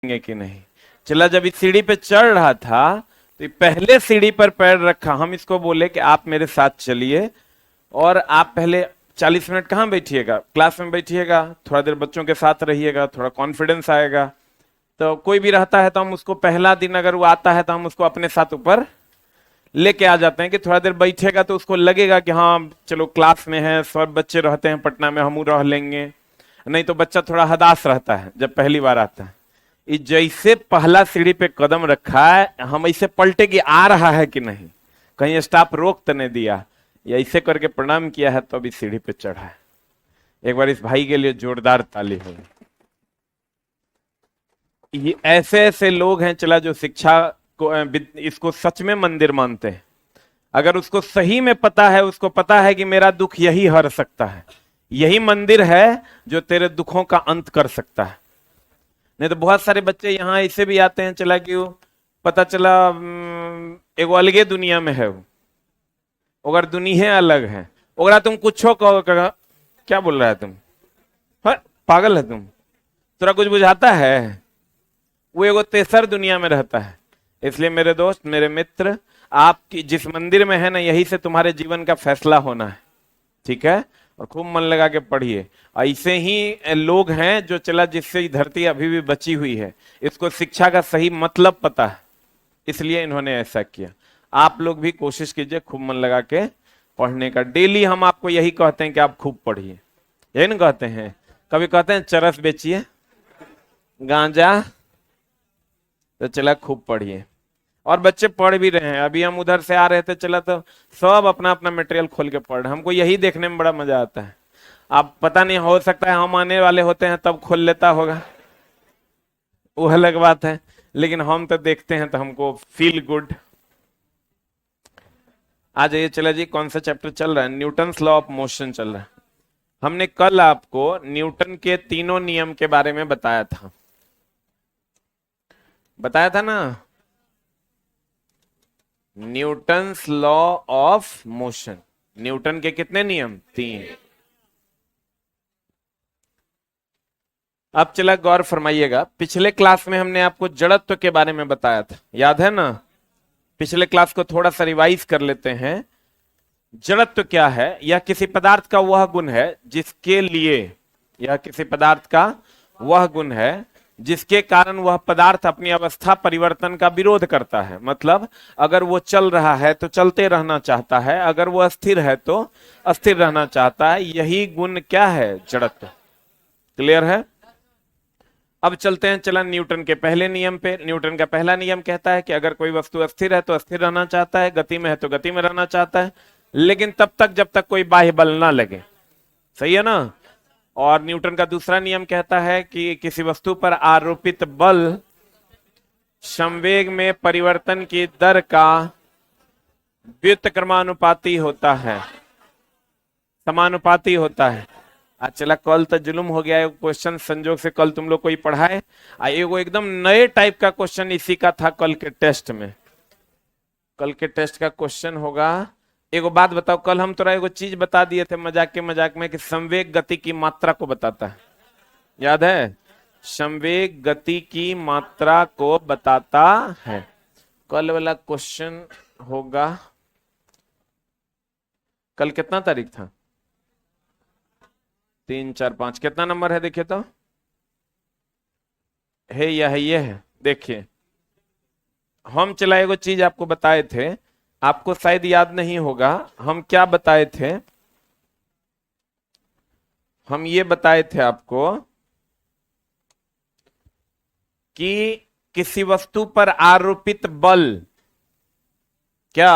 कि नहीं। चला जब इस सीढ़ी पे चढ़ रहा था तो पहले सीढ़ी पर पैर रखा, हम इसको बोले कि आप मेरे साथ चलिए और आप पहले 40 मिनट कहाँ बैठिएगा, क्लास में बैठिएगा, थोड़ा देर बच्चों के साथ रहिएगा, थोड़ा कॉन्फिडेंस आएगा। तो कोई भी रहता है तो हम उसको पहला दिन अगर वो आता है तो हम उसको अपने साथ ऊपर लेके आ जाते हैं कि थोड़ा देर बैठेगा तो उसको लगेगा कि हाँ चलो क्लास में है, सब बच्चे रहते हैं पटना में, हम रह लेंगे। नहीं तो बच्चा थोड़ा हदास रहता है जब पहली बार आता है। ये जैसे पहला सीढ़ी पे कदम रखा है, हम ऐसे पलटे कि आ रहा है कि नहीं, कहीं स्टाफ रोक तो नहीं दिया, ये ऐसे करके प्रणाम किया है तो अभी सीढ़ी पे चढ़ा है। एक बार इस भाई के लिए जोरदार ताली हो। ये ऐसे ऐसे लोग हैं चला जो शिक्षा को इसको सच में मंदिर मानते हैं। अगर उसको सही में पता है, उसको पता है कि मेरा दुख यही हर सकता है, यही मंदिर है जो तेरे दुखों का अंत कर सकता है। नहीं तो बहुत सारे बच्चे यहाँ ऐसे भी आते हैं चला कि वो पता चला एगो अलगे दुनिया में है वो, अगर दुनिया अलग है, अगर तुम कुछ कहो क्या बोल रहा है तुम, हाँ, पागल है तुम, तेरा कुछ बुझाता है। वो एगो तेसर दुनिया में रहता है। इसलिए मेरे दोस्त, मेरे मित्र, आपकी जिस मंदिर में है ना, यही से तुम्हारे जीवन का फैसला होना है, ठीक है। और खूब मन लगा के पढ़िए। ऐसे ही लोग हैं जो चला जिससे ये धरती अभी भी बची हुई है, इसको शिक्षा का सही मतलब पता है, इसलिए इन्होंने ऐसा किया। आप लोग भी कोशिश कीजिए खूब मन लगा के पढ़ने का। डेली हम आपको यही कहते हैं कि आप खूब पढ़िए, यही ना कहते हैं। कभी कहते हैं चरस बेचिए, गांजा, तो चला खूब पढ़िए। और बच्चे पढ़ भी रहे हैं, अभी हम उधर से आ रहे थे चला तो सब अपना अपना मटेरियल खोल के पढ़ रहे हैं। हमको यही देखने में बड़ा मजा आता है। अब पता नहीं, हो सकता है हम आने वाले होते हैं तब खोल लेता होगा, वो अलग बात है, लेकिन हम तो देखते हैं तो हमको फील गुड। आ जाइए, चला जी, कौन सा चैप्टर चल रहा है? न्यूटन्स लॉ ऑफ मोशन चल रहा है। हमने कल आपको न्यूटन के तीनों नियम के बारे में बताया था, बताया था ना। Newton's law of motion, Newton के कितने नियम? 3। अब चला गौर फरमाइएगा, पिछले क्लास में हमने आपको जड़त्व के बारे में बताया था, याद है ना? पिछले क्लास को थोड़ा सा रिवाइज कर लेते हैं। जड़त्व क्या है? यह किसी पदार्थ का वह गुण है जिसके लिए, यह किसी पदार्थ का वह गुण है जिसके कारण वह पदार्थ अपनी अवस्था परिवर्तन का विरोध करता है। मतलब अगर वो चल रहा है तो चलते रहना चाहता है, अगर वो अस्थिर है तो अस्थिर रहना चाहता है। यही गुण क्या है? जड़त्व। क्लियर है? अब चलते हैं चला न्यूटन के पहले नियम पे। न्यूटन का पहला नियम कहता है कि अगर कोई वस्तु अस्थिर है तो अस्थिर रहना चाहता है, गति में है तो गति में रहना चाहता है, लेकिन तब तक जब तक कोई बाह्य बल ना लगे। सही है ना? और न्यूटन का दूसरा नियम कहता है कि किसी वस्तु पर आरोपित बल संवेग में परिवर्तन की दर का व्युत्क्रमानुपाती होता है, समानुपाती होता है। आज चला, कल तो जुलुम हो गया, क्वेश्चन संजोग से कल तुम लोग को ही पढ़ाए, एगो एकदम नए टाइप का क्वेश्चन इसी का था कल के टेस्ट में। कल के टेस्ट का क्वेश्चन होगा, एगो बात बताओ, कल हम तोरा एगो चीज बता दिए थे मजाक में कि संवेग गति की मात्रा को बताता है, याद है? संवेग गति की मात्रा को बताता है। कल वाला क्वेश्चन होगा, कल कितना तारीख था? 3, 4, 5, कितना नंबर है देखिए तो, है या है? ये है, देखिए। हम चला एगो चीज आपको बताए थे, आपको शायद याद नहीं होगा। हम क्या बताए थे? हम ये बताए थे आपको कि किसी वस्तु पर आरोपित बल, क्या?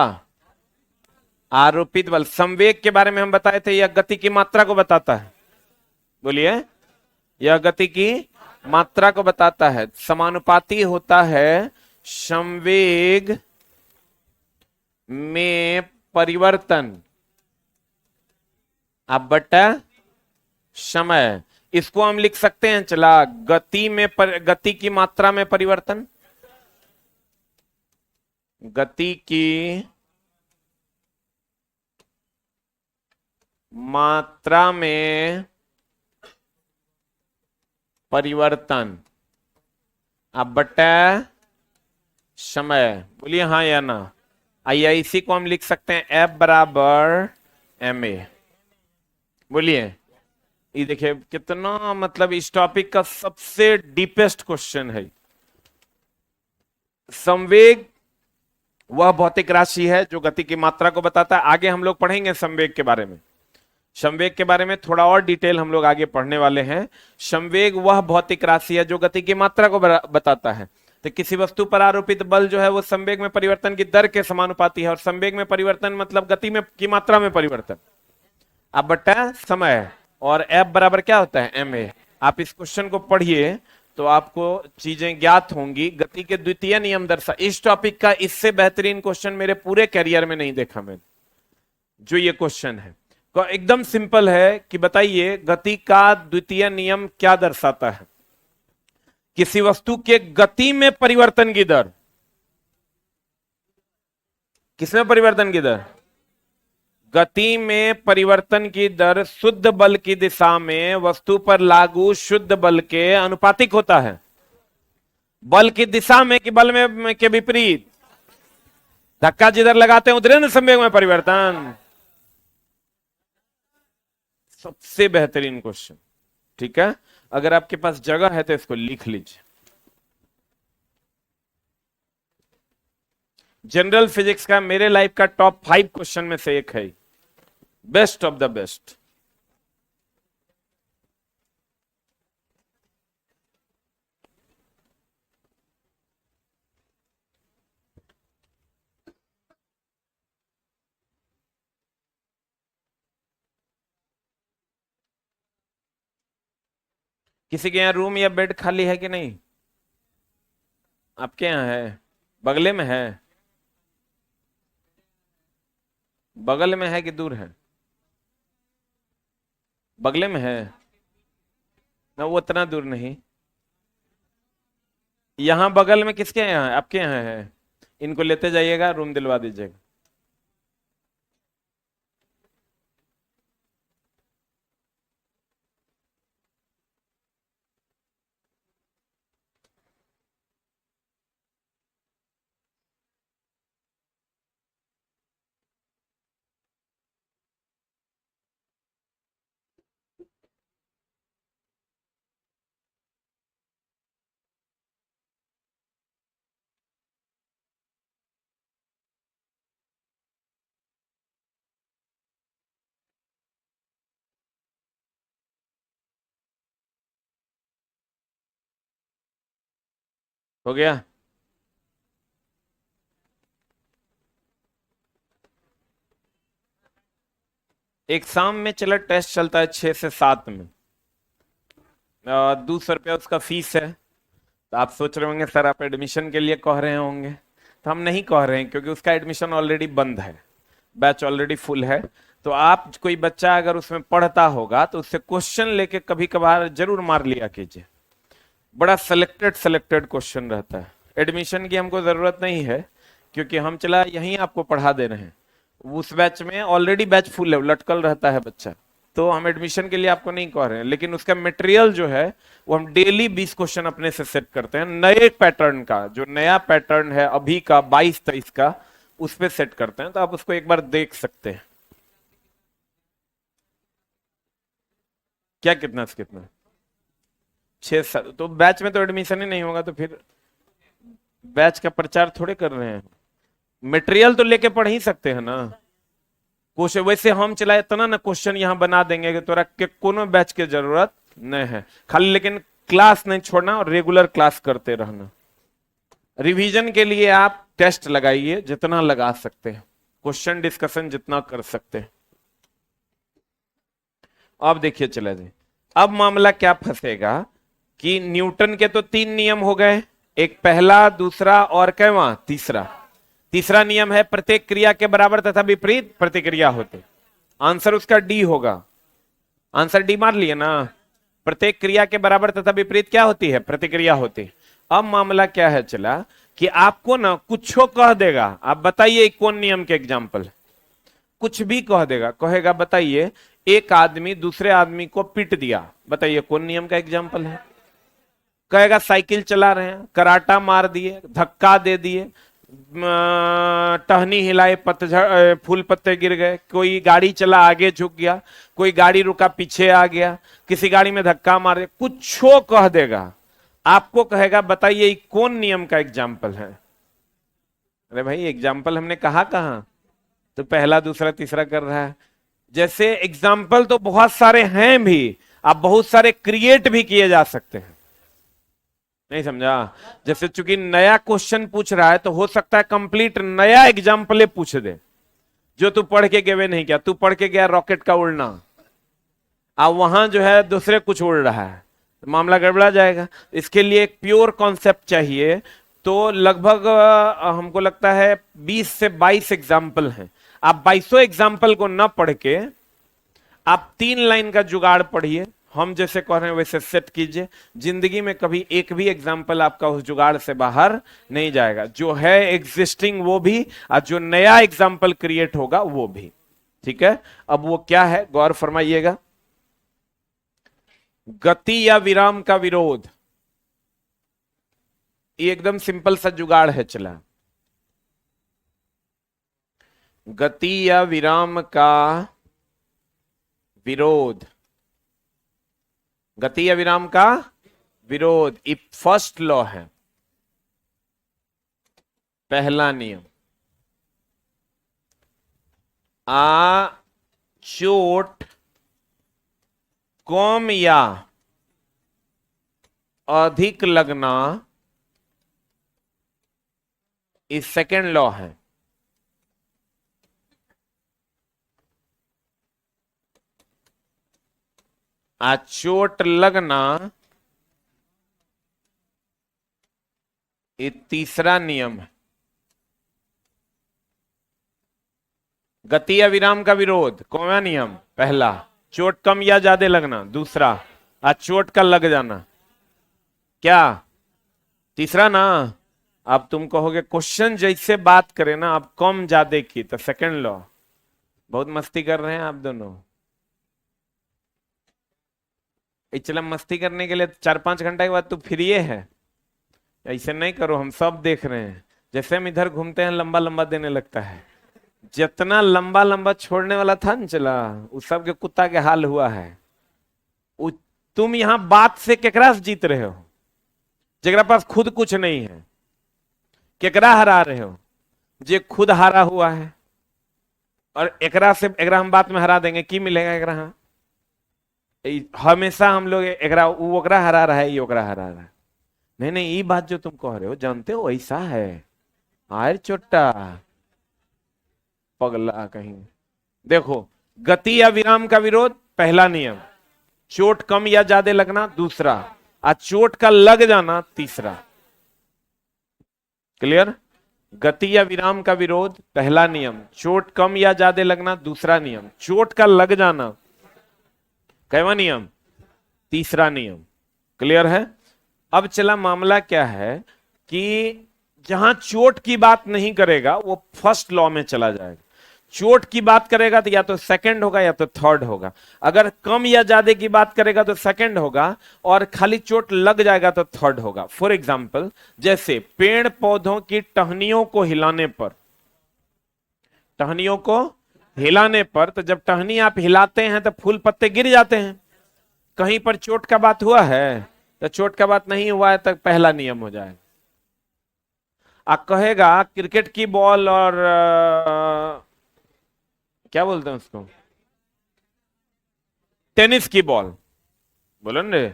आरोपित बल। संवेग के बारे में हम बताए थे, यह गति की मात्रा को बताता है। बोलिए, यह गति की मात्रा को बताता है, समानुपाती होता है संवेग में परिवर्तन अब बटा समय। इसको हम लिख सकते हैं चला, गति में गति की मात्रा में परिवर्तन, गति की मात्रा में परिवर्तन। अब बट्टा समय, बोलिए हाँ या ना। आइए इसी को हम लिख सकते हैं एफ बराबर एम ए। बोलिए, ये देखिए कितना मतलब इस टॉपिक का सबसे डीपेस्ट क्वेश्चन है। संवेग वह भौतिक राशि है जो गति की मात्रा को बताता है। आगे हम लोग पढ़ेंगे संवेग के बारे में। संवेग के बारे में थोड़ा और डिटेल हम लोग आगे पढ़ने वाले हैं। संवेग वह भौतिक राशि है जो गति की मात्रा को बताता है। तो किसी वस्तु पर आरोपित बल जो है वो संवेग में परिवर्तन की दर के समानुपाती है, और संवेग में परिवर्तन मतलब गति में की मात्रा में परिवर्तन। अब बट्टा समय, और एफ बराबर क्या होता है एम ए। आप इस क्वेश्चन को पढ़िए तो आपको चीजें ज्ञात होंगी। गति के द्वितीय नियम दर्शा, इस टॉपिक का इससे बेहतरीन क्वेश्चन मेरे पूरे करियर में नहीं देखा मैंने। जो ये क्वेश्चन है एकदम सिंपल है कि बताइए गति का द्वितीय नियम क्या दर्शाता है। किसी वस्तु के गति में परिवर्तन की दर, किसमें परिवर्तन की दर, गति में परिवर्तन की दर शुद्ध बल की दिशा में वस्तु पर लागू शुद्ध बल के अनुपातिक होता है। बल की दिशा में कि बल में के विपरीत। धक्का जिधर लगाते हैं उधर संवेग में परिवर्तन। सबसे बेहतरीन क्वेश्चन, ठीक है। अगर आपके पास जगह है तो इसको लिख लीजिए। जनरल फिजिक्स का मेरे लाइफ का टॉप 5 क्वेश्चन में से एक है, बेस्ट ऑफ द बेस्ट। किसी के यहाँ रूम या बेड खाली है कि नहीं? आपके यहाँ है? बगले में है? बगल में है कि दूर है? बगले में है ना, वो इतना दूर नहीं। यहाँ बगल में किसके यहाँ है? आपके यहाँ है। इनको लेते जाइएगा, रूम दिलवा दीजिएगा। हो गया? एग्जाम में चला टेस्ट चलता है 6 से 7 में। 200 रुपया उसका फीस है। तो आप सोच रहे होंगे सर आप एडमिशन के लिए कह रहे होंगे, तो हम नहीं कह रहे हैं क्योंकि उसका एडमिशन ऑलरेडी बंद है, बैच ऑलरेडी फुल है। तो आप कोई बच्चा अगर उसमें पढ़ता होगा तो उससे क्वेश्चन लेके कभी कभार जरूर मार लिया कीजिए। बड़ा सेलेक्टेड क्वेश्चन रहता है। एडमिशन की हमको जरूरत नहीं है क्योंकि हम चला यहीं आपको पढ़ा दे रहे हैं। उस बैच में ऑलरेडी बैच फुल है, लटकल रहता है बच्चा। तो हम एडमिशन के लिए आपको नहीं कह रहे हैं, लेकिन उसका मटेरियल जो है वो हम डेली 20 क्वेश्चन अपने से सेट करते हैं। नए पैटर्न का, जो नया पैटर्न है अभी का 22-23 का, उस पर सेट करते हैं। तो आप उसको एक बार देख सकते हैं। क्या कितना से कितना? 6-7। तो बैच में तो एडमिशन ही नहीं होगा, तो फिर बैच का प्रचार थोड़े कर रहे हैं। मटेरियल तो लेके पढ़ ही सकते हैं ना। क्वेश्चन वैसे हम चला इतना ना क्वेश्चन यहाँ बना देंगे कि तोरा के कोनो बैच की जरूरत नहीं है। खाली लेकिन क्लास नहीं छोड़ना और रेगुलर क्लास करते रहना। रिवीजन के लिए आप टेस्ट लगाइए जितना लगा सकते हैं, क्वेश्चन डिस्कशन जितना कर सकते हैं। अब देखिए चला जी, अब मामला क्या फंसेगा कि न्यूटन के तो 3 नियम हो गए, एक पहला, दूसरा और कैवा तीसरा। तीसरा नियम है प्रत्येक क्रिया के बराबर तथा विपरीत प्रतिक्रिया होते। आंसर उसका डी होगा। आंसर डी मार लिए ना। प्रत्येक क्रिया के बराबर तथा विपरीत क्या होती है? प्रतिक्रिया होती। अब मामला क्या है चला कि आपको ना कुछ कह देगा, आप बताइए कौन नियम के एग्जाम्पल। कुछ भी कह देगा, कहेगा बताइए एक आदमी दूसरे आदमी को पीट दिया, बताइए कौन नियम का एग्जाम्पल है? कहेगा साइकिल चला रहे हैं, कराटा मार दिए, धक्का दे दिए, टहनी हिलाए, पतझड़ फूल पत्ते गिर गए, कोई गाड़ी चला आगे झुक गया, कोई गाड़ी रुका पीछे आ गया, किसी गाड़ी में धक्का मार दिया, कुछो कह देगा, आपको कहेगा बताइए ये कौन नियम का एग्जाम्पल है। अरे भाई एग्जाम्पल हमने कहा कहां, तो पहला दूसरा तीसरा कर रहा है। जैसे एग्जाम्पल तो बहुत सारे हैं भी, आप बहुत सारे क्रिएट भी किए जा सकते हैं। नहीं समझा? जैसे चूंकि नया क्वेश्चन पूछ रहा है तो हो सकता है कंप्लीट नया एग्जाम्पल पूछ दे जो तू पढ़ के गए नहीं किया। तू पढ़ के गया रॉकेट का उड़ना, अब वहां जो है दूसरे कुछ उड़ रहा है, तो मामला गड़बड़ा जाएगा। इसके लिए एक प्योर कॉन्सेप्ट चाहिए। तो लगभग हमको लगता है 20 से 22 एग्जाम्पल हैं। आप 22 एग्जाम्पल को न पढ़ के आप 3 लाइन का जुगाड़ पढ़िए, हम जैसे कह रहे हैं वैसे सेट कीजिए। जिंदगी में कभी एक भी एग्जाम्पल आपका उस जुगाड़ से बाहर नहीं जाएगा। जो है एग्जिस्टिंग वो भी, और जो नया एग्जाम्पल क्रिएट होगा वो भी। ठीक है, अब वो क्या है गौर फरमाइएगा। गति या विराम का विरोध, ये एकदम सिंपल सा जुगाड़ है। चला, गति या विराम का विरोध, गति या विराम का विरोध, ये फर्स्ट लॉ है, पहला नियम। आ चोट कम या अधिक लगना, इस सेकेंड लॉ है। आ चोट लगना, ये तीसरा नियम है। गति या विराम का विरोध कौन नियम? पहला। चोट कम या ज्यादा लगना, दूसरा। आ चोट का लग जाना, क्या? तीसरा ना। अब तुम कहोगे क्वेश्चन जैसे बात करें ना आप कम ज्यादा की, तो सेकंड लॉ। बहुत मस्ती कर रहे हैं आप दोनों। चला मस्ती करने के लिए 4-5 घंटा के बाद तू फ्री है, ऐसे नहीं करो, हम सब देख रहे हैं। जैसे हम इधर घूमते हैं लंबा लंबा देने लगता है। जितना लंबा लंबा छोड़ने वाला था ना, चला उस सब के कुत्ता के हाल हुआ है। तुम यहां बात से केकरा से जीत रहे हो? जेकरा पास खुद कुछ नहीं है। केकरा हरा रहे हो? जे खुद हारा हुआ है। और एकरा से एकरा हम बात में हरा देंगे, की मिलेगा एकरा? हमेशा हम लोग एकरा वो ओकरा हरा रहा है, ये ओकरा हरा रहा है। नहीं नहीं, ये बात जो तुम कह रहे हो जानते हो ऐसा है। आयर चोट्टा पगला कहीं। देखो, गति या विराम का विरोध पहला नियम, चोट कम या ज्यादा लगना दूसरा, और चोट का लग जाना तीसरा। क्लियर? गति या विराम का विरोध पहला नियम, चोट कम या ज्यादा लगना दूसरा नियम, चोट का लग जाना कैवा नियम? तीसरा नियम। क्लियर है? अब चला मामला क्या है कि जहां चोट की बात नहीं करेगा वो फर्स्ट लॉ में चला जाएगा। चोट की बात करेगा तो या तो सेकंड होगा या तो थर्ड होगा। अगर कम या ज्यादा की बात करेगा तो सेकंड होगा, और खाली चोट लग जाएगा तो थर्ड होगा। फॉर एग्जाम्पल, जैसे पेड़ पौधों की टहनियों को हिलाने पर, टहनियों को हिलाने पर, तो जब टहनी आप हिलाते हैं तो फूल पत्ते गिर जाते हैं। कहीं पर चोट का बात हुआ है? तो चोट का बात नहीं हुआ है तो पहला नियम हो जाएगा। आप कहेगा क्रिकेट की बॉल और क्या बोलते हैं उसको, टेनिस की बॉल, बोलो ना,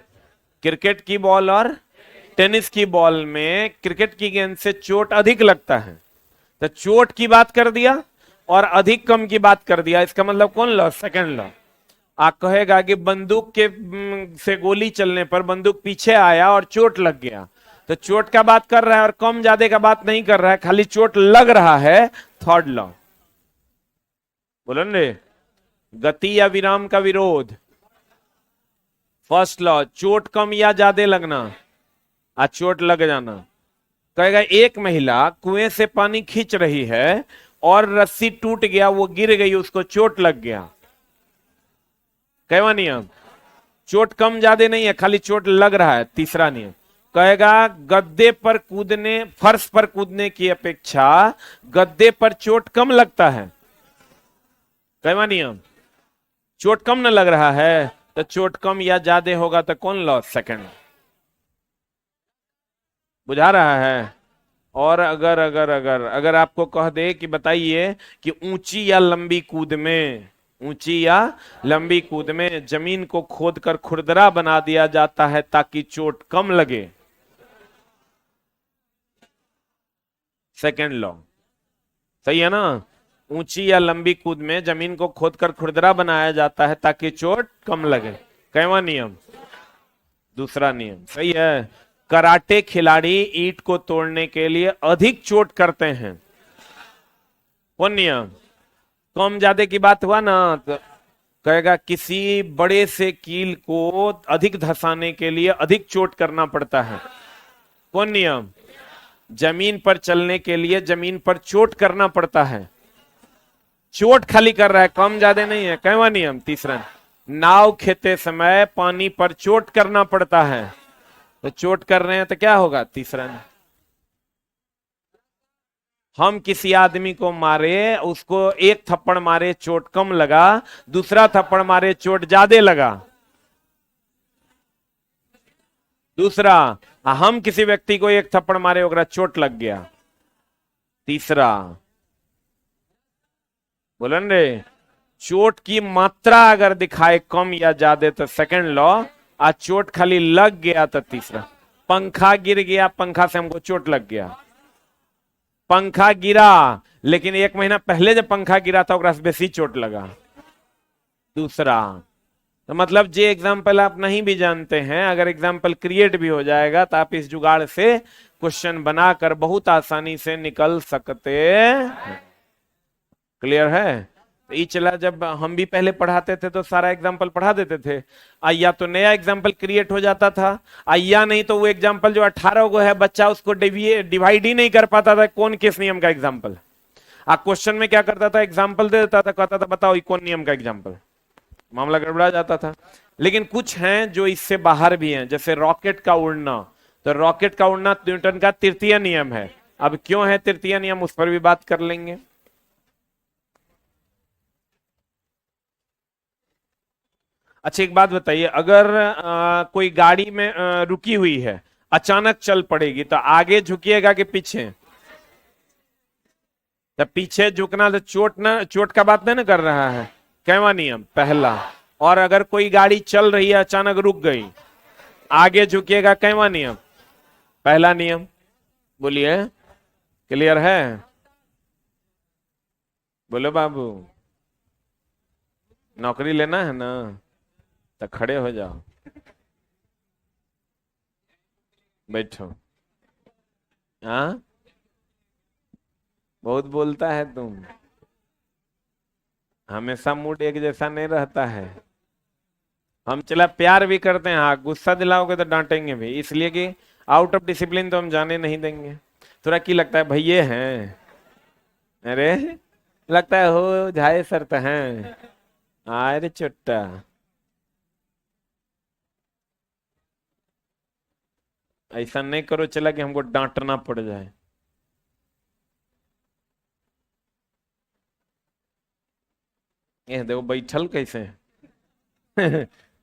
क्रिकेट की बॉल और टेनिस की बॉल में क्रिकेट की गेंद से चोट अधिक लगता है, तो चोट की बात कर दिया और अधिक कम की बात कर दिया। इसका मतलब कौन लॉ? Second law. आप कहेगा कि बंदूक के से गोली चलने पर बंदूक पीछे आया और चोट लग गया, तो चोट का बात कर रहा है और कम ज्यादा का बात नहीं कर रहा है, खाली चोट लग रहा है, थर्ड लॉ। बोलो ने, गति या विराम का विरोध फर्स्ट लॉ, चोट कम या ज्यादा लगना और चोट लग जाना। कहेगा एक महिला कुएं से पानी खींच रही है और रस्सी टूट गया, वो गिर गई, उसको चोट लग गया। कैवा नियम? चोट कम ज्यादा नहीं है, खाली चोट लग रहा है, तीसरा नियम। कहेगा गद्दे पर कूदने, फर्श पर कूदने की अपेक्षा गद्दे पर चोट कम लगता है। कहवा नियम, चोट कम न लग रहा है, तो चोट कम या ज्यादा होगा तो कौन लॉस? सेकंड। बुझा रहा है? और अगर अगर अगर अगर आपको कह दे कि बताइए कि ऊंची या लंबी कूद में, ऊंची या लंबी कूद में जमीन को खोदकर खुरदरा बना दिया जाता है ताकि चोट कम लगे। सेकंड लॉ सही है ना? ऊंची या लंबी कूद में जमीन को खोदकर खुरदरा बनाया जाता है ताकि चोट कम लगे। कैवा नियम? दूसरा नियम सही है। कराटे खिलाड़ी ईंट को तोड़ने के लिए अधिक चोट करते हैं। कौन नियम? कम ज्यादा की बात हुआ ना, तो कहेगा किसी बड़े से कील को अधिक धंसाने के लिए अधिक चोट करना पड़ता है। कौन नियम? जमीन पर चलने के लिए जमीन पर चोट करना पड़ता है। चोट खाली कर रहा है, कम ज्यादा नहीं है। कैवा नियम? तीसरा। नाव खेते समय पानी पर चोट करना पड़ता है, तो चोट कर रहे हैं तो क्या होगा? तीसरा। हम किसी आदमी को मारे, उसको एक थप्पड़ मारे चोट कम लगा, दूसरा थप्पड़ मारे चोट ज्यादा लगा। दूसरा, हम किसी व्यक्ति को एक थप्पड़ मारे ओकरा चोट लग गया। तीसरा। बोलन रे, चोट की मात्रा अगर दिखाए कम या ज्यादा तो सेकंड लॉ, आज चोट खाली लग गया तो तीसरा। पंखा गिर गया, पंखा से हमको चोट लग गया। पंखा गिरा लेकिन 1 महीना पहले जब पंखा गिरा था ओकरा से बेसी चोट लगा। दूसरा। तो मतलब जे एग्जाम्पल आप नहीं भी जानते हैं, अगर एग्जाम्पल क्रिएट भी हो जाएगा तो आप इस जुगाड़ से क्वेश्चन बनाकर बहुत आसानी से निकल सकते हैं। क्लियर है? तो ये चला, जब हम भी पहले पढ़ाते थे तो सारा एग्जाम्पल पढ़ा देते थे। या तो नया एग्जाम्पल क्रिएट हो जाता था, या नहीं तो वो एग्जाम्पल जो 18 को है बच्चा उसको डिवाइड ही नहीं कर पाता था कौन किस नियम का एग्जाम्पल। क्वेश्चन में क्या करता था, एग्जाम्पल दे देता था, कहता था बताओ ये कौन नियम का एग्जाम्पल। मामला गड़बड़ा जाता था। लेकिन कुछ हैं जो इससे बाहर भी हैं, जैसे रॉकेट का उड़ना। तो रॉकेट का उड़ना न्यूटन का तृतीय नियम है। अब क्यों है तृतीय नियम, उस पर भी बात कर लेंगे। अच्छा एक बात बताइए, अगर कोई गाड़ी में रुकी हुई है, अचानक चल पड़ेगी, तो आगे झुकिएगा कि पीछे? तो पीछे झुकना तो चोट का बात नहीं ना कर रहा है। कैवा नियम? पहला। और अगर कोई गाड़ी चल रही है अचानक रुक गई, आगे झुकिएगा, कैवा नियम? पहला नियम। बोलिए, क्लियर है? बोलो बाबू, नौकरी लेना है ना, तो खड़े हो जाओ, बैठो। हाँ, बहुत बोलता है तुम, हमेशा मूड एक जैसा नहीं रहता है। हम चला प्यार भी करते हैं, हाँ गुस्सा दिलाओगे तो डांटेंगे भी, इसलिए कि आउट ऑफ डिसिप्लिन तो हम जाने नहीं देंगे। थोड़ा की लगता है भैये हैं, अरे लगता है हो झाए सर तो हैं। अरे चुट्टा, ऐसा नहीं करो चला कि हमको डांटना पड़ जाए। ये देखो बैठल कैसे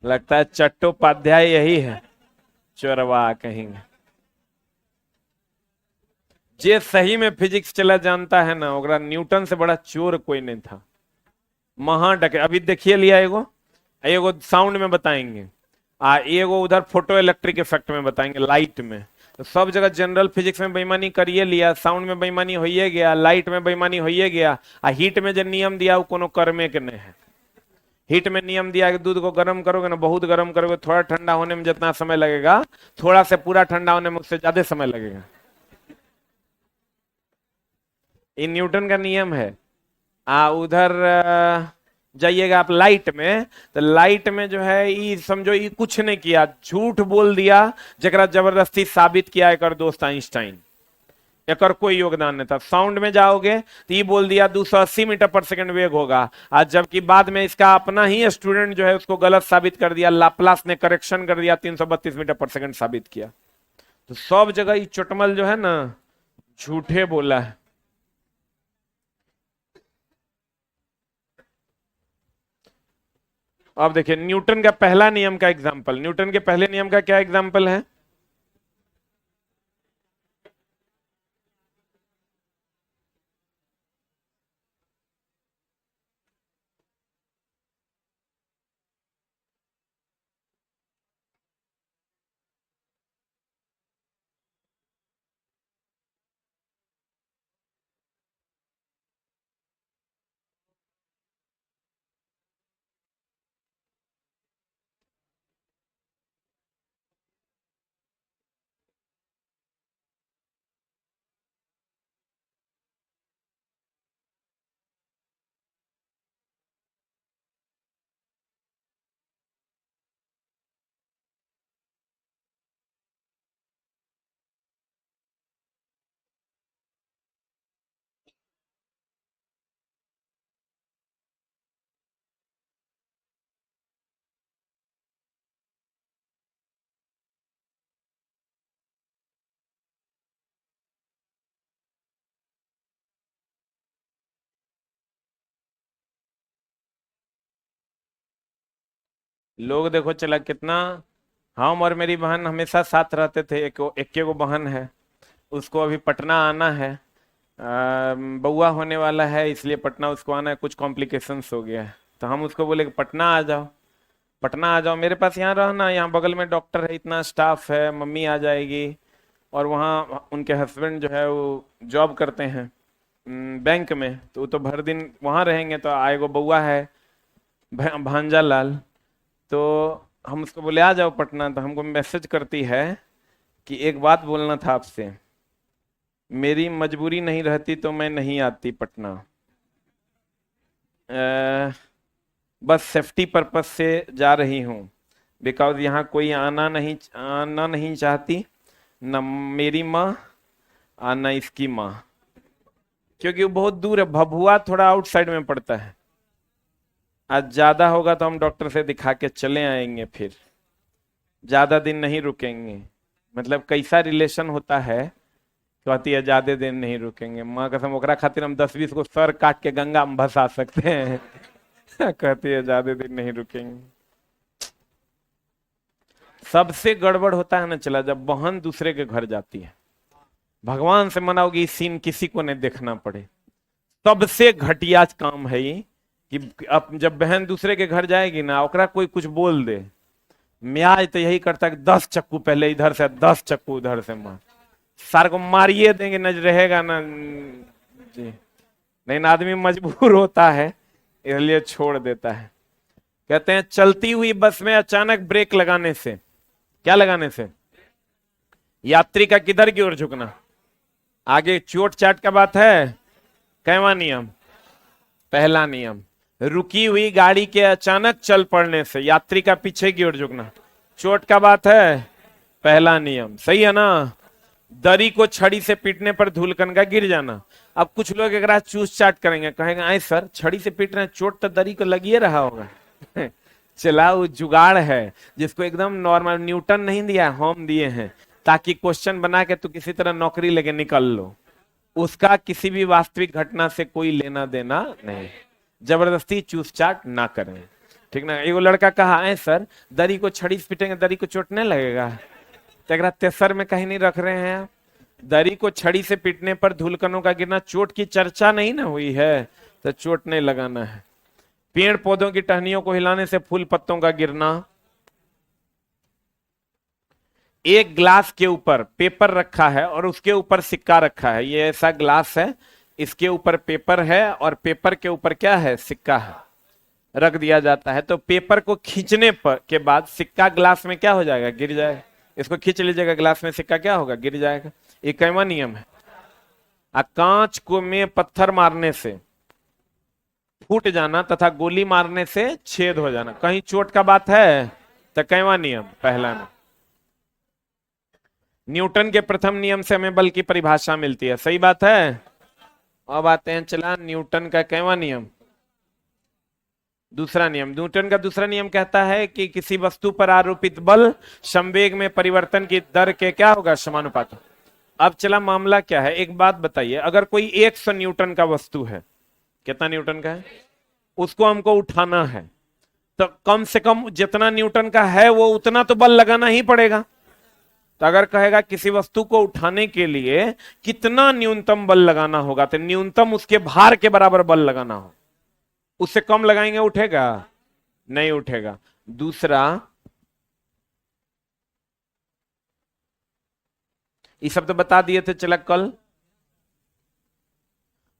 लगता है चट्टोपाध्याय यही है, चोरवा कहेंगे। जे सही में फिजिक्स चला जानता है ना, ओकरा न्यूटन से बड़ा चोर कोई नहीं था। महा डके। अभी देखिए लिया एगो, एगो साउंड में बताएंगे, एगो उधर फोटो इलेक्ट्रिक इफेक्ट में बताएंगे, लाइट में। तो सब जगह जनरल फिजिक्स में बेईमानी करिए लिया, साउंड में बेईमानी होइए गया, लाइट में बेईमानी होइए गया। हीट में जो नियम दिया वो कोनो कर्मे के नहीं है। हीट में नियम दिया कि दूध को गर्म करोगे ना, बहुत गर्म करोगे, थोड़ा ठंडा होने में जितना समय लगेगा, थोड़ा से पूरा ठंडा होने में उससे ज्यादा समय लगेगा। ये न्यूटन का नियम है। उधर जाइएगा आप लाइट में, तो लाइट में जो है ये समझो ये कुछ नहीं किया, झूठ बोल दिया, जरा जबरदस्ती साबित किया एक दोस्त आइंस्टाइन, एक कोई योगदान नहीं था। साउंड में जाओगे तो ये बोल दिया 280 मीटर पर सेकंड वेग होगा, आज जबकि बाद में इसका अपना ही स्टूडेंट जो है उसको गलत साबित कर दिया, लाप्लास ने करेक्शन कर दिया, 332 मीटर पर सेकंड साबित किया। तो सब जगह ये चुटमल जो है ना झूठे बोला है। अब देखिए न्यूटन का पहला नियम का एग्जाम्पल, न्यूटन के पहले नियम का क्या एग्जाम्पल है? लोग देखो चला कितना, हम और मेरी बहन हमेशा साथ रहते थे, एक को बहन है, उसको अभी पटना आना है, बउआ होने वाला है इसलिए पटना उसको आना है, कुछ कॉम्प्लिकेशंस हो गया है, तो हम उसको बोले कि पटना आ जाओ, पटना आ जाओ मेरे पास, यहाँ रहना, यहाँ बगल में डॉक्टर है, इतना स्टाफ है, मम्मी आ जाएगी, और वहाँ उनके हस्बैंड जो है वो जॉब करते हैं बैंक में, तो वो तो भर दिन वहाँ रहेंगे, तो आएगो बउआ है भांजा लाल, तो हम उसको बोले आ जाओ पटना, तो हमको मैसेज करती है कि एक बात बोलना था आपसे, मेरी मजबूरी नहीं रहती तो मैं नहीं आती पटना, अ, बस सेफ्टी पर्पस से जा रही हूँ, बिकॉज यहाँ कोई आना नहीं चाहती, न मेरी माँ और न इसकी माँ, क्योंकि वो बहुत दूर है, भभुआ थोड़ा आउटसाइड में पड़ता है, आज ज्यादा होगा तो हम डॉक्टर से दिखा के चले आएंगे, फिर ज्यादा दिन नहीं रुकेंगे, मतलब कैसा रिलेशन होता है, कहती है ज्यादा दिन नहीं रुकेंगे, माँ कसम ओकरा खातिर हम 10-20 को सर काट के गंगा में भसा सकते हैं कहती है ज्यादा दिन नहीं रुकेंगे। सबसे गड़बड़ होता है ना चला जब बहन दूसरे के घर जाती है, भगवान से मनाओगे इस सीन किसी को नहीं देखना पड़े, सबसे घटिया काम है ये, कि अब जब बहन दूसरे के घर जाएगी ना, ओकरा कोई कुछ बोल दे, म्याज तो यही करता है कि 10 चक्कू पहले इधर से, 10 चक्कू उधर से मार, सार को मारिए देंगे, न रहेगा ना जी, नहीं ना, आदमी मजबूर होता है इसलिए छोड़ देता है। कहते हैं चलती हुई बस में अचानक ब्रेक लगाने से, क्या लगाने से, यात्री का किधर की ओर झुकना, आगे चोट चाट का बात है, कैवा नियम, पहला नियम, रुकी हुई गाड़ी के अचानक चल पड़ने से यात्री का पीछे की ओर झुकना, चोट का बात है, पहला नियम, सही है ना। दरी को छड़ी से पीटने पर धूलकन का गिर जाना, अब कुछ लोग एक चूस चाट करेंगे, कहेंगे आई सर छड़ी से पीट रहे हैं, चोट तो दरी को लगी रहा होगा चला वो जुगाड़ है, जिसको एकदम नॉर्मल न्यूटन नहीं दिया, हम दिए हैं, ताकि क्वेश्चन बना के तू किसी तरह नौकरी लेके निकल लो, उसका किसी भी वास्तविक घटना से कोई लेना देना नहीं, जबरदस्ती चूस चाट ना करें, ठीक ना। एगो लड़का कहा है सर दरी को छड़ी से पीटेंगे दरी को चोट नहीं लगेगा, तो तेसर में कहीं नहीं रख रहे हैं, दरी को छड़ी से पीटने पर धूलकनों का गिरना, चोट की चर्चा नहीं ना हुई है, तो चोट नहीं लगाना है। पेड़ पौधों की टहनियों को हिलाने से फूल पत्तों का गिरना, एक ग्लास के ऊपर पेपर रखा है और उसके ऊपर सिक्का रखा है, ये ऐसा ग्लास है, इसके ऊपर पेपर है और पेपर के ऊपर क्या है, सिक्का है, रख दिया जाता है, तो पेपर को खींचने पर के बाद सिक्का ग्लास में क्या हो जाएगा, गिर जाएगा, इसको खींच लीजिएगा ग्लास में, सिक्का क्या होगा, गिर जाएगा, ये कैवा नियम है। कांच को में पत्थर मारने से फूट जाना तथा गोली मारने से छेद हो जाना, कहीं चोट का बात है, तो कैवा नियम, पहला में। न्यूटन के प्रथम नियम से हमें बल की परिभाषा मिलती है, सही बात है। अब आते हैं चला न्यूटन का कैवा नियम, दूसरा नियम, न्यूटन का दूसरा नियम कहता है कि किसी वस्तु पर आरोपित बल संवेग में परिवर्तन की दर के क्या होगा, समानुपात। अब चला मामला क्या है, एक बात बताइए, अगर कोई 100 न्यूटन का वस्तु है, कितना न्यूटन का है, उसको हमको उठाना है, तो कम से कम जितना न्यूटन का है वो उतना तो बल लगाना ही पड़ेगा। तो अगर कहेगा किसी वस्तु को उठाने के लिए कितना न्यूनतम बल लगाना होगा, तो न्यूनतम उसके भार के बराबर बल लगाना हो, उससे कम लगाएंगे उठेगा, नहीं उठेगा। दूसरा, ये सब तो बता दिए थे चला कल,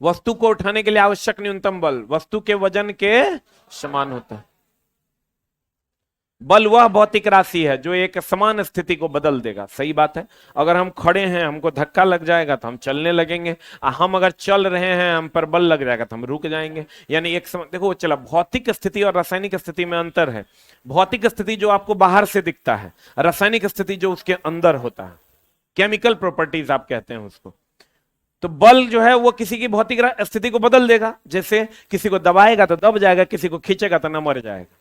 वस्तु को उठाने के लिए आवश्यक न्यूनतम बल वस्तु के वजन के समान होता है। बल वह भौतिक राशि है जो एक समान स्थिति को बदल देगा, सही बात है। अगर हम खड़े हैं, हमको धक्का लग जाएगा तो हम चलने लगेंगे, हम अगर चल रहे हैं हम पर बल लग जाएगा तो हम रुक जाएंगे। यानी एक समय देखो चला, भौतिक स्थिति और रासायनिक स्थिति में अंतर है। भौतिक स्थिति जो आपको बाहर से दिखता है, रासायनिक स्थिति जो उसके अंदर होता है, केमिकल प्रॉपर्टीज आप कहते हैं उसको। तो बल जो है वो किसी की भौतिक स्थिति को बदल देगा, जैसे किसी को दबाएगा तो दब जाएगा, किसी को खींचेगा तो न मर जाएगा,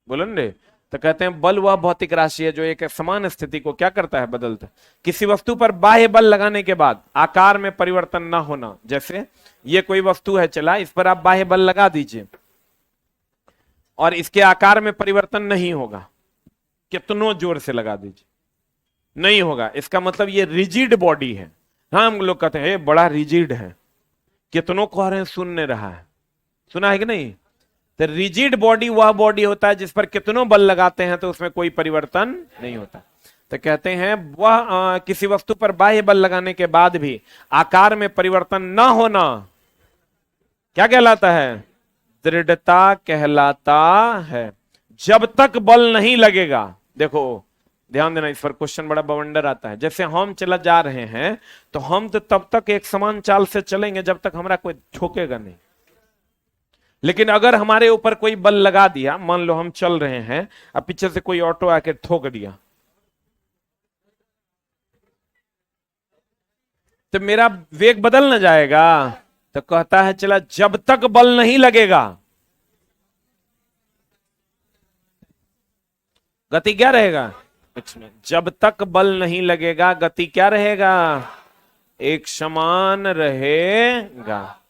बोलो ना। तो कहते हैं बल वह भौतिक राशि है जो एक समान स्थिति को क्या करता है, बदलता है। किसी वस्तु पर बाह्य बल लगाने के बाद आकार में परिवर्तन ना होना, जैसे ये कोई वस्तु है चला, इस पर आप बाह्य बल लगा दीजिए और इसके आकार में परिवर्तन नहीं होगा, कितनों जोर से लगा दीजिए नहीं होगा, इसका मतलब ये रिजिड बॉडी है। हाँ, हम लोग कहते हैं बड़ा रिजिड है, कितनों कह रहे हैं सुन नहीं रहा है, सुना है कि नहीं। तो रिजिड बॉडी वह बॉडी होता है जिस पर कितनों बल लगाते हैं तो उसमें कोई परिवर्तन नहीं होता। तो कहते हैं वह किसी वस्तु पर बाह्य बल लगाने के बाद भी आकार में परिवर्तन न होना क्या कहलाता है, दृढ़ता कहलाता है। जब तक बल नहीं लगेगा, देखो ध्यान देना इस पर, क्वेश्चन बड़ा बवंडर आता है। जैसे हम चला जा रहे हैं तो हम तो तब तक एक समान चाल से चलेंगे जब तक हमारा कोई ठोकेगा नहीं, लेकिन अगर हमारे ऊपर कोई बल लगा दिया, मान लो हम चल रहे हैं अब पीछे से कोई ऑटो आके ठोक दिया, तो मेरा वेग बदल ना जाएगा। तो कहता है चला जब तक बल नहीं लगेगा, गति क्या रहेगा, जब तक बल नहीं लगेगा गति क्या रहेगा, एक समान रहेगा।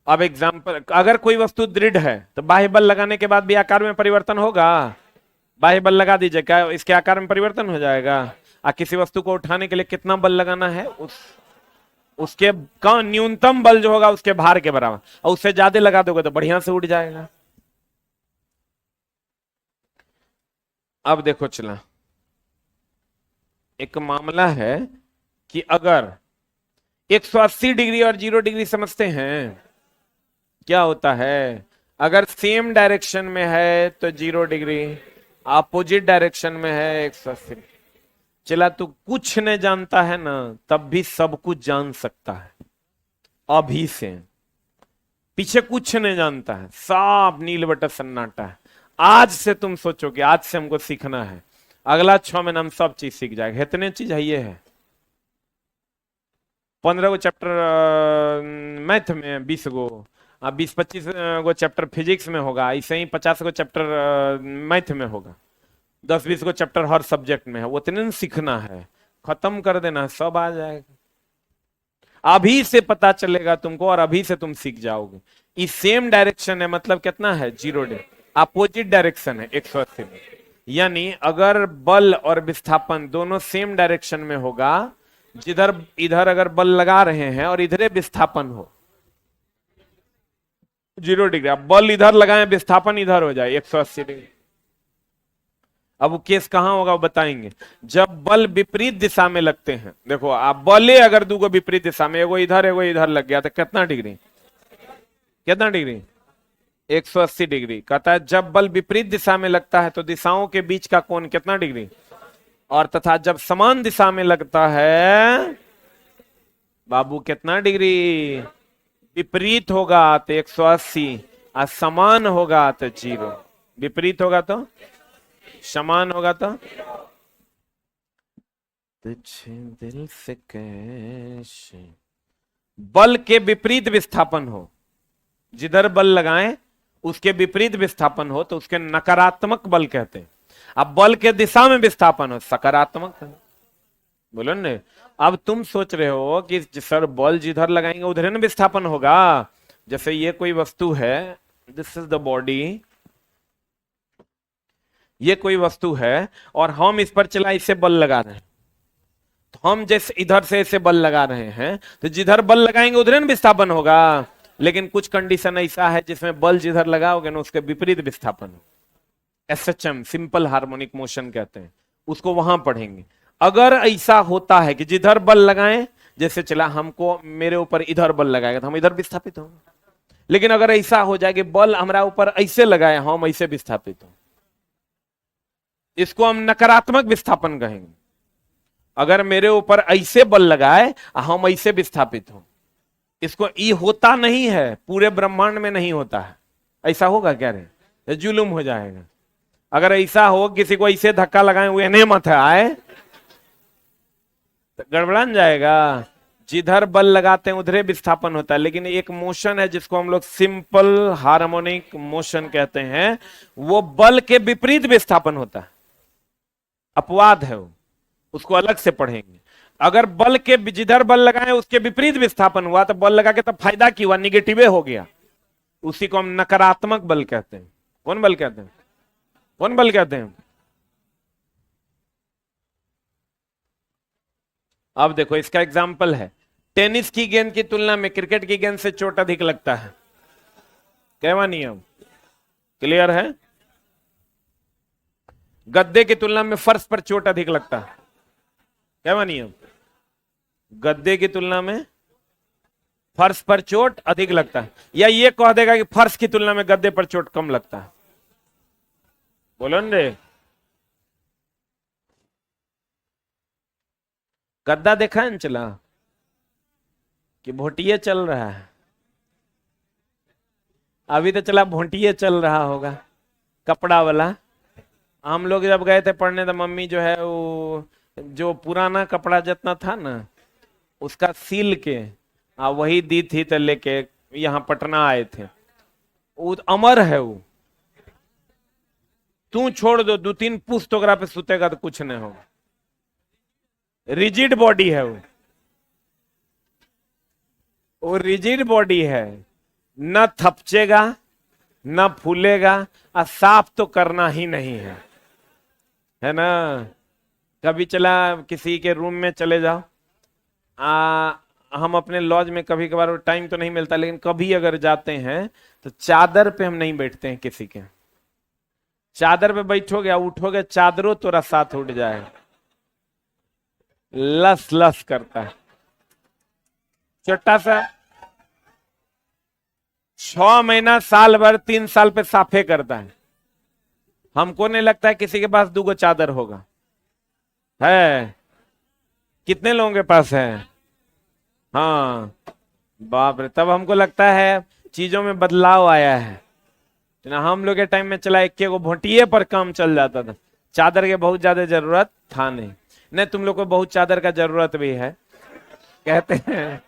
अब एग्जाम्पल, अगर कोई वस्तु दृढ़ है तो बाह्य बल लगाने के बाद भी आकार में परिवर्तन होगा, बाह्य बल लगा दीजिए, क्या इसके आकार में परिवर्तन हो जाएगा। किसी वस्तु को उठाने के लिए कितना बल लगाना है, उसके का न्यूनतम बल जो होगा उसके भार के बराबर, और उससे ज्यादा लगा दोगे तो बढ़िया से उड़ जाएगा। अब देखो चला, एक मामला है कि अगर 180 डिग्री और 0 डिग्री समझते हैं क्या होता है, अगर सेम डायरेक्शन में है तो 0 डिग्री, अपोजिट डायरेक्शन में है 180। चला तू कुछ नहीं जानता है ना, तब भी सब कुछ जान सकता है। अभी से पीछे कुछ नहीं जानता है, साफ नीलबटा सन्नाटा है। आज से तुम सोचो कि आज से हमको सीखना है, अगला 6 महीना हम सब चीज सीख जाएगा। इतने चीज है, ये है 15 गो चैप्टर मैथ में, 20 गो 20-25 गो चैप्टर फिजिक्स में होगा, ऐसे ही 50 गो चैप्टर मैथ में होगा, 10-20 गो चैप्टर हर सब्जेक्ट में है। वो इतने सीखना है, खत्म कर देना है, सब आ जाएगा। अभी से पता चलेगा तुमको और अभी से तुम सीख जाओगे। इस सेम डायरेक्शन है मतलब कितना है, 0 डिग्री, अपोजिट डायरेक्शन है 180 में। यानी अगर बल और विस्थापन दोनों सेम डायरेक्शन में होगा, जिधर इधर अगर बल लगा रहे हैं और इधर विस्थापन हो 0 डिग्री, अब बल इधर लगाएं विस्थापन इधर हो जाए 180 डिग्री। अब वो केस कहां होगा वो बताएंगे, जब बल विपरीत दिशा में लगते हैं। देखो आप बले अगर दूगो विपरीत दिशा में, एगो इधर लग गया तो कितना डिग्री, कितना डिग्री, 180 डिग्री। कहता है जब बल विपरीत दिशा में लगता है तो दिशाओं के बीच का कोण कितना डिग्री, और तथा जब समान दिशा में लगता है बाबू कितना डिग्री, विपरीत होगा तो 180 और समान होगा तो 0। विपरीत होगा तो, समान होगा तो, तुझे दिल से कैसे बल के विपरीत विस्थापन हो, जिधर बल लगाएं उसके विपरीत विस्थापन हो तो उसके नकारात्मक बल कहते हैं। अब बल के दिशा में विस्थापन हो, सकारात्मक। बोलो ने। अब तुम सोच रहे हो कि सर बल जिधर लगाएंगे उधर ना विस्थापन होगा। जैसे ये कोई वस्तु है, दिस इज द बॉडी, ये कोई वस्तु है और हम इस पर चला इसे बल लगा रहे हैं, तो हम जैसे इधर से इसे बल लगा रहे हैं तो जिधर बल लगाएंगे उधर ना विस्थापन होगा। लेकिन कुछ कंडीशन ऐसा है जिसमें बल जिधर लगाओगे ना उसके विपरीत विस्थापन हो। एसएचएम, सिंपल हार्मोनिक मोशन कहते हैं, उसको वहां पढ़ेंगे। अगर ऐसा होता है कि जिधर बल लगाएं, जैसे चला हमको मेरे ऊपर इधर बल लगाएगा तो हम इधर विस्थापित होंगे। लेकिन अगर ऐसा हो जाए कि बल हमारा ऊपर ऐसे लगाए हम ऐसे विस्थापित हो, इसको हम नकारात्मक विस्थापन कहेंगे। अगर मेरे ऊपर ऐसे बल लगाए हम ऐसे विस्थापित हो, इसको ये होता नहीं है, पूरे ब्रह्मांड में नहीं होता है। ऐसा होगा क्या रे? ये जुलुम हो जाएगा। अगर ऐसा हो किसी को ऐसे धक्का लगाए हुए नहीं मत आए तो गड़बड़ान जाएगा। जिधर बल लगाते हैं उधरे विस्थापन होता है। लेकिन एक मोशन है जिसको हम लोग सिंपल हार्मोनिक मोशन कहते हैं, वो बल के विपरीत विस्थापन होता है। अपवाद है वो, उसको अलग से पढ़ेंगे। अगर बल के जिधर बल लगाए उसके विपरीत विस्थापन हुआ तो बल लगा के तब फायदा क्या हुआ? निगेटिव हो गया। उसी को हम नकारात्मक बल कहते हैं। कौन बल कहते हैं? कौन बल कहते हैं? अब देखो इसका एग्जाम्पल है, टेनिस की गेंद की तुलना में क्रिकेट की गेंद से चोट अधिक लगता है। कहवा नियम क्लियर है? गद्दे की तुलना में फर्श पर चोट अधिक लगता है। कहवा नियम गद्दे की तुलना में फर्श पर चोट अधिक लगता है, या ये कह देगा कि फर्श की तुलना में गद्दे पर चोट कम लगता है। बोलो रे। गद्दा देखा है चला कि भोटिये चल रहा है? अभी तो चला भोटिये चल रहा होगा, कपड़ा वाला। हम लोग जब गए थे पढ़ने तो मम्मी जो है वो जो पुराना कपड़ा जितना था ना उसका सील के वही दी थी तो लेके यहाँ पटना आए थे। वो अमर है वो, तू छोड़ दो 2-3 पुस्त ओकरा पे सुतेगा तो कुछ नहीं होगा। रिजिड बॉडी है वो रिजिड बॉडी है, न थपचेगा न फूलेगा, और साफ तो करना ही नहीं है ना। कभी चला किसी के रूम में चले जाओ, हम अपने लॉज में कभी कभार टाइम तो नहीं मिलता, लेकिन कभी अगर जाते हैं तो चादर पे हम नहीं बैठते हैं किसी के। चादर पे बैठोगे उठोगे चादरों तो साथ उठ जाए, लस लस करता है। छोटा सा 6 महीना साल भर 3 साल पे साफे करता है। हमको नहीं लगता है किसी के पास 2 चादर होगा। है कितने लोगों के पास है? हाँ बाप रे, तब हमको लगता है चीजों में बदलाव आया है ना। हम लोग के टाइम में चला एक को भोटिये पर काम चल जाता था, चादर के बहुत ज्यादा जरूरत था नहीं तुम लोग को बहुत चादर का जरूरत भी है कहते हैं।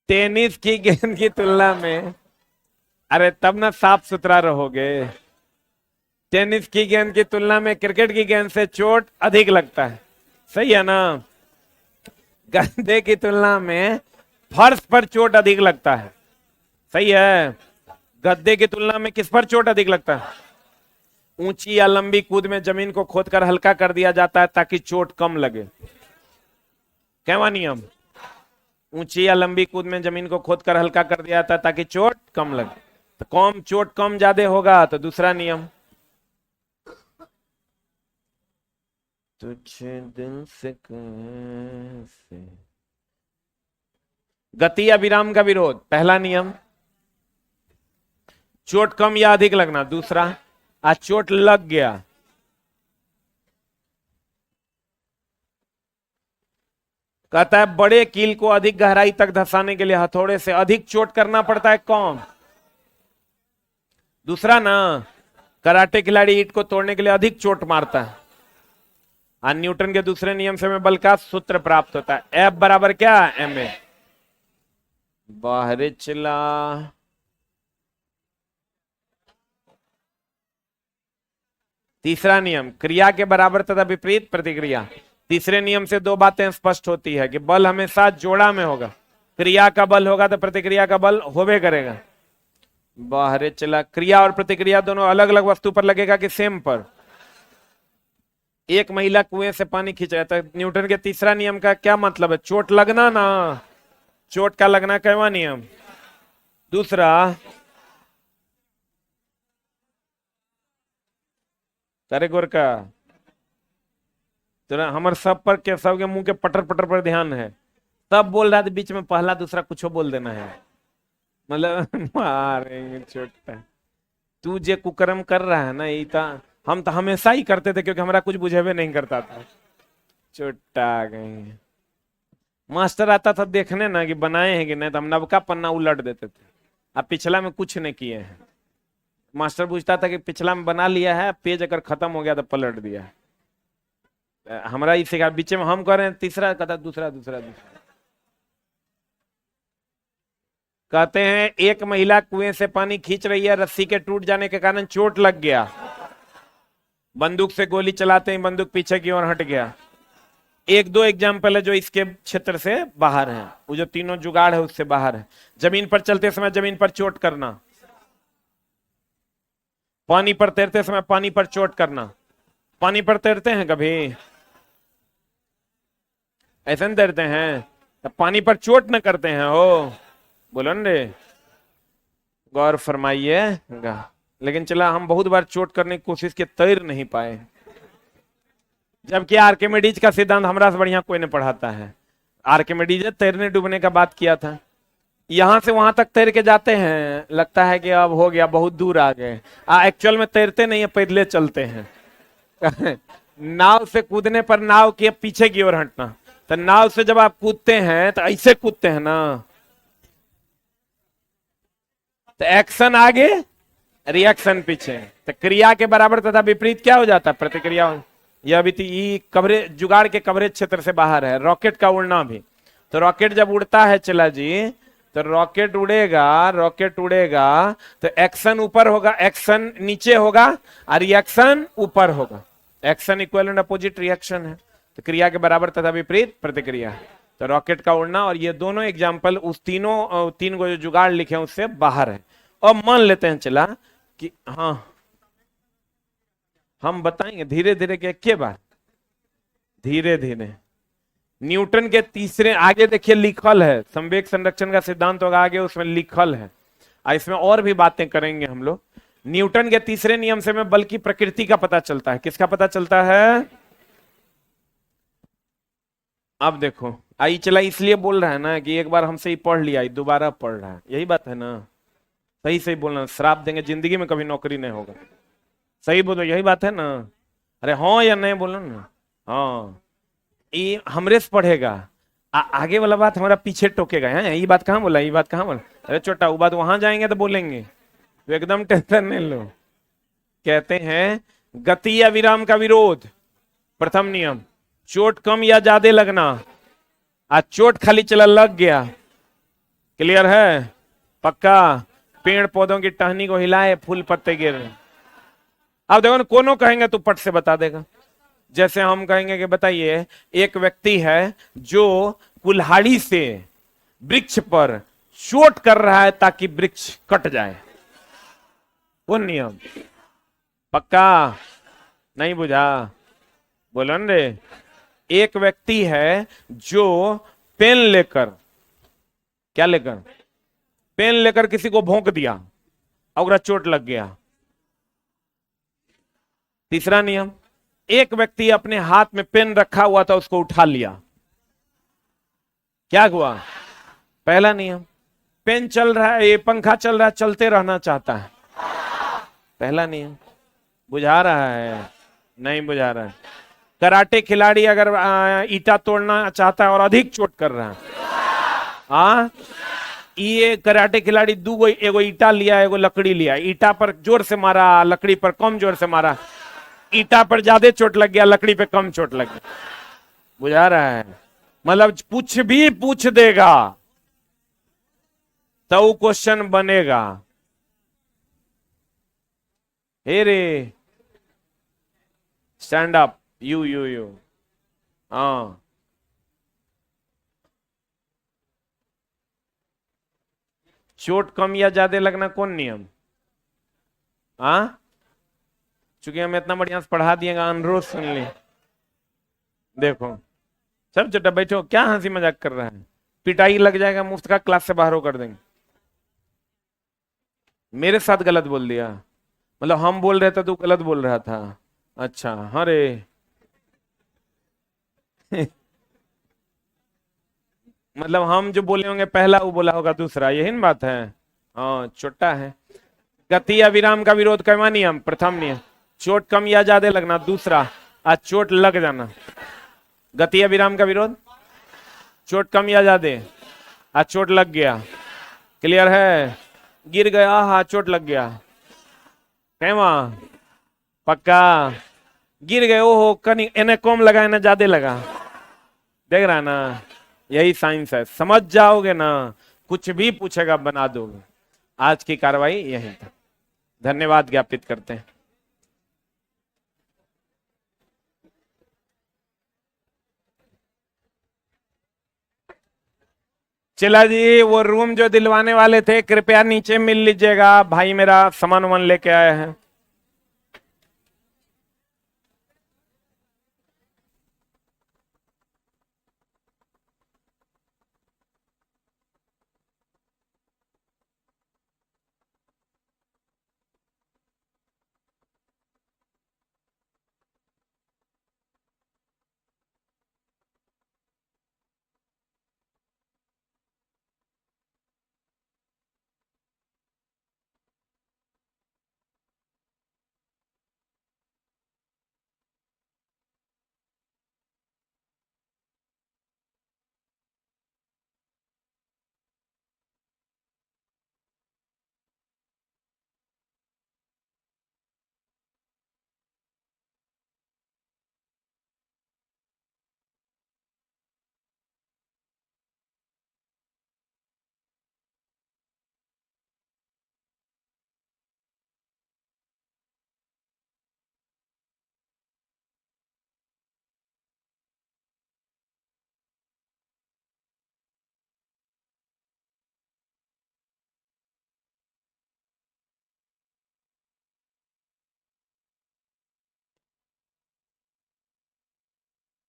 टेनिस की गेंद की तुलना में, अरे तब ना साफ सुथरा रहोगे। टेनिस की गेंद की तुलना में क्रिकेट की गेंद से चोट अधिक लगता है, सही है ना। गद्दे की तुलना में फर्श पर चोट अधिक लगता है, सही है। गद्दे की तुलना में किस पर चोट अधिक लगता है? ऊंची या लंबी कूद में जमीन को खोदकर हल्का कर दिया जाता है ताकि चोट कम लगे। कहवा नियम ऊंची या लंबी कूद में जमीन को खोदकर हल्का कर दिया जाता है ताकि चोट कम लगे। तो कम चोट कम ज्यादा होगा तो दूसरा नियम, तुझे दिल से कैसे। गति या विराम का विरोध, पहला नियम। चोट कम या अधिक लगना, दूसरा। आज चोट लग गया, कहता है बड़े कील को अधिक गहराई तक धंसाने के लिए हथौड़े से अधिक चोट करना पड़ता है, कौन? दूसरा ना, कराटे खिलाड़ी ईंट को तोड़ने के लिए अधिक चोट मारता है। और न्यूटन के दूसरे नियम से हमें बल का सूत्र प्राप्त होता है, F बराबर क्या, ma। बाहरी चला। तीसरा नियम, क्रिया के बराबर तथा विपरीत प्रतिक्रिया। तीसरे नियम से दो बातें स्पष्ट होती है कि बल हमेशा जोड़ा में होगा, क्रिया का बल होगा तो प्रतिक्रिया का बल होबे करेगा। बाहर चला, क्रिया और प्रतिक्रिया दोनों अलग अलग वस्तु पर लगेगा कि सेम पर। एक महिला कुएं से पानी खींच रहा था, न्यूटन के तीसरा नियम का क्या मतलब है, चोट लगना ना, चोट का लगना कहवा नियम। दूसरा, तारे गोरका तो हमारे सब पर के सबके मुंह के पटर पटर पर ध्यान है, सब बोल रहा था बीच में पहला दूसरा कुछ बोल देना है, मतलब मारेंगे छोटा। तू जे कुकर्म कर रहा है ना, ये हम तो हमेशा ही करते थे क्योंकि हमारा कुछ बुझेबे नहीं करता था। छोटा गए मास्टर आता था देखने ना कि बनाए हैं कि नहीं, तो हम नवका पन्ना उलट देते थे, अब पिछला में कुछ नहीं किए हैं। मास्टर पूछता था कि पिछला में बना लिया है, पेज अगर खत्म हो गया तो पलट दिया है। हमारा ही सिखा, बीच में हम कह रहे हैं तीसरा, कहता दूसरा दूसरा दूसरा। कहते हैं एक महिला कुएं से पानी खींच रही है, रस्सी के टूट जाने के कारण चोट लग गया, बंदूक से गोली चलाते ही बंदूक पीछे की ओर हट गया। एक दो एग्जाम्पल है जो इसके क्षेत्र से बाहर है, वो जो तीनों जुगाड़ है उससे बाहर है। जमीन पर चलते समय जमीन पर चोट करना, पानी पर तैरते समय पानी पर चोट करना। पानी पर तैरते हैं कभी, ऐसे नहीं तैरते हैं, तब पानी पर चोट न करते हैं हो, बोलो न रे, गौर फरमाइएगा। लेकिन चला हम बहुत बार चोट करने की कोशिश की, तैर नहीं पाए, जबकि आर्किमिडीज का सिद्धांत हमरा से बढ़िया कोई नहीं पढ़ाता है। आर्किमिडीज तैरने डूबने का बात किया था, यहां से वहां तक तैर के जाते हैं, लगता है कि अब हो गया, बहुत दूर आ गए, एक्चुअल में तैरते नहीं है, पैदले चलते हैं। नाव से कूदने पर नाव के पीछे की ओर हटना, तो नाव से जब आप कूदते हैं तो ऐसे कूदते हैं ना, तो एक्शन आगे रिएक्शन पीछे, तो क्रिया के बराबर तथा विपरीत क्या हो जाता है, प्रतिक्रिया। यह भी कवरेज, जुगाड़ के कवरेज क्षेत्र से बाहर है। रॉकेट का उड़ना भी, तो रॉकेट जब उड़ता है चला जी, तो रॉकेट उड़ेगा तो एक्शन ऊपर होगा, एक्शन नीचे होगा और रिएक्शन ऊपर होगा। Action equal and opposite reaction है, तो क्रिया के बराबर तथा विपरीत प्रतिक्रिया। तो रॉकेट का उड़ना और ये दोनों एग्जाम्पल उस तीन को जो जुगाड़ लिखे हैं उससे बाहर है। और मान लेते हैं चला कि हाँ, हम बताएंगे धीरे धीरे के बार, धीरे धीरे। न्यूटन के तीसरे, आगे देखिए लिखल है, संवेग संरक्षण का सिद्धांत होगा आगे, उसमें लिखल है, इसमें और भी बातें करेंगे हम लोग। न्यूटन के तीसरे नियम से हमें बल की प्रकृति का पता चलता है। किसका पता चलता है, अब देखो आई चला, इसलिए बोल रहा है ना कि एक बार हमसे ही पढ़ लिया, दोबारा पढ़ रहा है, यही बात है ना, सही सही बोलना, श्राप देंगे, जिंदगी में कभी नौकरी नहीं होगा, सही बोलो, यही बात है ना। अरे हाँ या नहीं बोलो ना, हाँ, ये हमरे से पढ़ेगा, आगे वाला बात हमारा पीछे टोकेगा है, ये बात कहाँ बोला, ये बात कहाँ बोला, अरे छोटा वो बात वहां जाएंगे तो बोलेंगे, तो एकदम टेंशन नहीं लो। कहते हैं गति या विराम का विरोध, प्रथम नियम, चोट कम या ज्यादा लगना, आज चोट खाली चला लग गया, क्लियर है, पक्का। पेड़ पौधों की टहनी को हिलाए, फूल पत्ते गिर रहे, अब देखो कोनो कहेंगे तो पट से बता देगा। जैसे हम कहेंगे कि बताइए, एक व्यक्ति है जो कुल्हाड़ी से वृक्ष पर चोट कर रहा है ताकि वृक्ष कट जाए, वो नियम, पक्का नहीं बुझा, बोलो न रे। एक व्यक्ति है जो पेन लेकर, क्या लेकर, पेन लेकर किसी को भोंक दिया और चोट लग गया, तीसरा नियम। एक व्यक्ति अपने हाथ में पेन रखा हुआ था, उसको उठा लिया, क्या हुआ, पहला नियम। पेन चल रहा है, ये पंखा चल रहा है, चलते रहना चाहता है, पहला नियम, बुझा रहा है, नहीं बुझा रहा है। कराटे खिलाड़ी अगर ईटा तोड़ना चाहता है और अधिक चोट कर रहा है, हाँ, ये कराटे खिलाड़ी एगो ईटा लिया, एगो लकड़ी लिया, ईटा पर जोर से मारा, लकड़ी पर कम जोर से मारा, ईटा पर ज्यादा चोट लग गया, लकड़ी पे कम चोट लग गया। बुझा रहा है? मतलब कुछ भी पूछ देगा तो क्वेश्चन बनेगा। हे रे, स्टैंड अप, यू। हाँ, चोट कम या ज्यादा लगना कौन नियम? हाँ, चूंकि हम इतना बढ़िया से पढ़ा दिएगा, अनुरोध सुन ली। देखो सब चटा बैठो, क्या हंसी मजाक कर रहा है? पिटाई लग जाएगा, मुफ्त का क्लास से बाहर हो कर देंगे। मेरे साथ गलत बोल दिया? मतलब हम बोल रहे थे तो गलत बोल रहा था? अच्छा, हाँ रे। मतलब हम जो बोले होंगे पहला, वो बोला होगा दूसरा, यही ना बात है। हाँ, छोटा है। गति या विराम का विरोध करवा नियम, प्रथम नियम। चोट कम या ज्यादा लगना, दूसरा। आज चोट लग जाना। गति या विराम का विरोध, चोट कम या ज्यादा। आज चोट लग गया, क्लियर है? गिर गया, हाँ चोट लग गया। कहवा पक्का गिर गए, ओहो कनी इन्हें कम लगा, इन्हें ज्यादा लगा। देख रहा ना, यही साइंस है, समझ जाओगे ना, कुछ भी पूछेगा बना दोगे। आज की कार्रवाई यही था। धन्यवाद ज्ञापित करते हैं। चला जी, वो रूम जो दिलवाने वाले थे कृपया नीचे मिल लीजिएगा, भाई मेरा सामान वामान लेके आए हैं।